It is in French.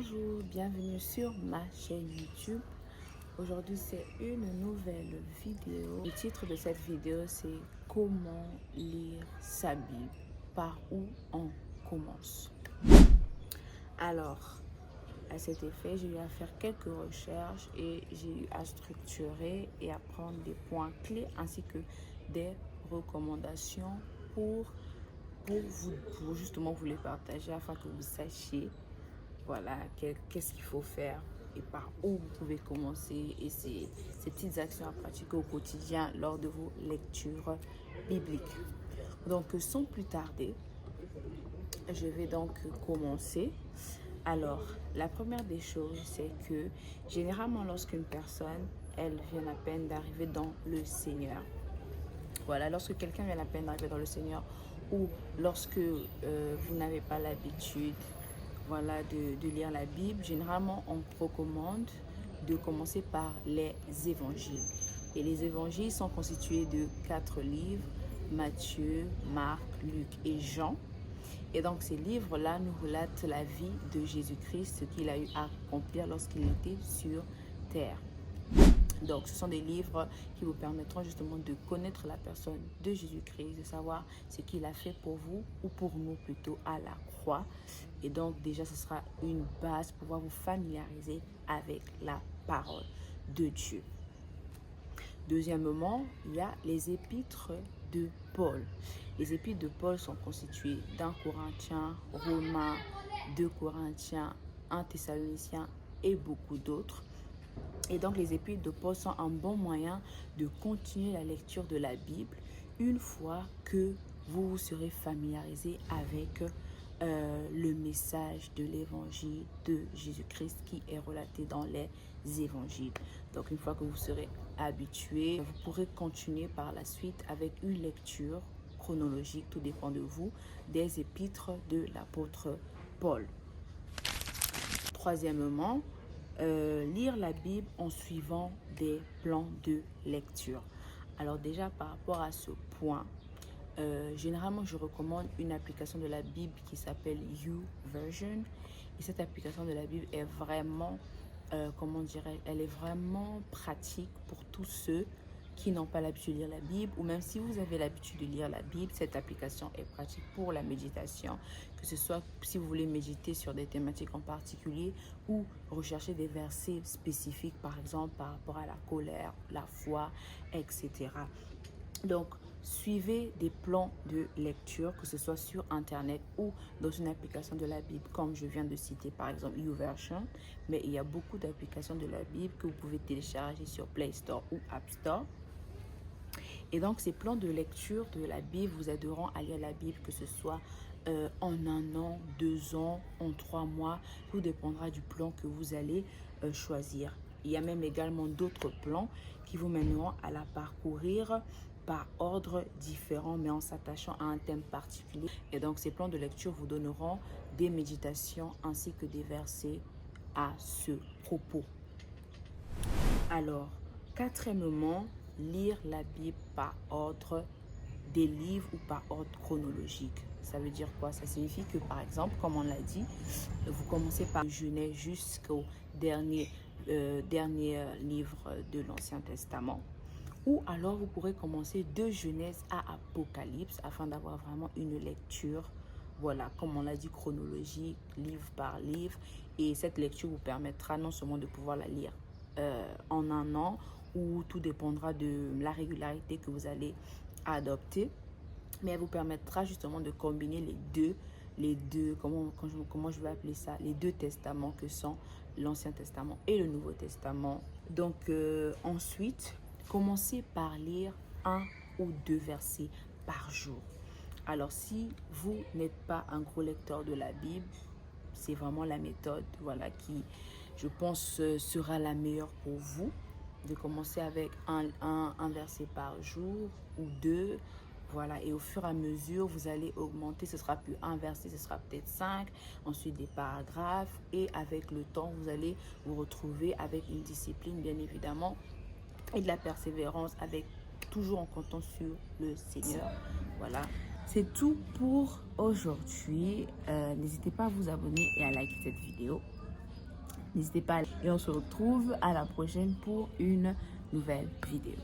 Bonjour, bienvenue sur ma chaîne YouTube. Aujourd'hui, c'est une nouvelle vidéo. Le titre de cette vidéo, c'est Comment lire sa Bible. Par où on commence? Alors, à cet effet, j'ai eu à faire quelques recherches et j'ai eu à structurer et à prendre des points clés ainsi que des recommandations pour justement vous les partager afin que vous sachiez voilà, qu'est-ce qu'il faut faire et par où vous pouvez commencer et ces petites actions à pratiquer au quotidien lors de vos lectures bibliques. Donc, sans plus tarder, je vais donc commencer. Alors, la première des choses, c'est que généralement, lorsqu'une personne, elle vient à peine d'arriver dans le Seigneur, voilà, lorsque quelqu'un vient à peine d'arriver dans le Seigneur ou lorsque vous n'avez pas l'habitude voilà, de lire la Bible, généralement on recommande de commencer par les évangiles. Et les évangiles sont constitués de 4 livres, Matthieu, Marc, Luc et Jean. Et donc ces livres-là nous relatent la vie de Jésus-Christ, ce qu'il a eu à accomplir lorsqu'il était sur terre. Donc, ce sont des livres qui vous permettront justement de connaître la personne de Jésus-Christ, de savoir ce qu'il a fait pour vous ou pour nous plutôt à la croix. Et donc, déjà, ce sera une base pour pouvoir vous familiariser avec la parole de Dieu. Deuxièmement, il y a les épîtres de Paul. Les épîtres de Paul sont constituées d'1 Corinthiens, Romains, 2 Corinthiens, 1 Thessaloniciens et beaucoup d'autres. Et donc, les épîtres de Paul sont un bon moyen de continuer la lecture de la Bible une fois que vous vous serez familiarisé avec le message de l'évangile de Jésus-Christ qui est relaté dans les évangiles. Donc, une fois que vous serez habitué, vous pourrez continuer par la suite avec une lecture chronologique, tout dépend de vous, des épîtres de l'apôtre Paul. Troisièmement, lire la Bible en suivant des plans de lecture. Alors déjà par rapport à ce point, généralement je recommande une application de la Bible qui s'appelle YouVersion. Et cette application de la Bible est vraiment, elle est vraiment pratique pour tous ceux qui n'ont pas l'habitude de lire la Bible, ou même si vous avez l'habitude de lire la Bible, cette application est pratique pour la méditation, que ce soit si vous voulez méditer sur des thématiques en particulier ou rechercher des versets spécifiques, par exemple par rapport à la colère, la foi, etc. Donc, suivez des plans de lecture, que ce soit sur Internet ou dans une application de la Bible, comme je viens de citer par exemple YouVersion, mais il y a beaucoup d'applications de la Bible que vous pouvez télécharger sur Play Store ou App Store. Et donc, ces plans de lecture de la Bible vous aideront à lire la Bible, que ce soit en 1 an, 2 ans, en 3 mois. Tout dépendra du plan que vous allez choisir. Il y a même également d'autres plans qui vous mèneront à la parcourir par ordre différent, mais en s'attachant à un thème particulier. Et donc, ces plans de lecture vous donneront des méditations ainsi que des versets à ce propos. Alors, quatrièmement, lire la Bible par ordre des livres ou par ordre chronologique. Ça veut dire quoi? Ça signifie que, par exemple, comme on l'a dit, vous commencez par Genèse jusqu'au dernier livre de l'Ancien Testament. Ou alors, vous pourrez commencer de Genèse à Apocalypse afin d'avoir vraiment une lecture, voilà, comme on l'a dit, chronologique, livre par livre. Et cette lecture vous permettra non seulement de pouvoir la lire en 1 an, ou tout dépendra de la régularité que vous allez adopter, mais elle vous permettra justement de combiner les deux, comment je vais appeler ça, les 2 testaments que sont l'Ancien Testament et le Nouveau Testament. Donc ensuite, commencez par lire 1 ou 2 versets par jour. Alors si vous n'êtes pas un gros lecteur de la Bible, c'est vraiment la méthode, voilà, qui, je pense, sera la meilleure pour vous, de commencer avec un verset par jour ou 2, voilà, et au fur et à mesure, vous allez augmenter, ce sera plus 1 verset, ce sera peut-être 5, ensuite des paragraphes, et avec le temps, vous allez vous retrouver avec une discipline, bien évidemment, et de la persévérance, avec toujours en comptant sur le Seigneur, voilà. C'est tout pour aujourd'hui. N'hésitez pas à vous abonner et à liker cette vidéo. N'hésitez pas et on se retrouve à la prochaine pour une nouvelle vidéo.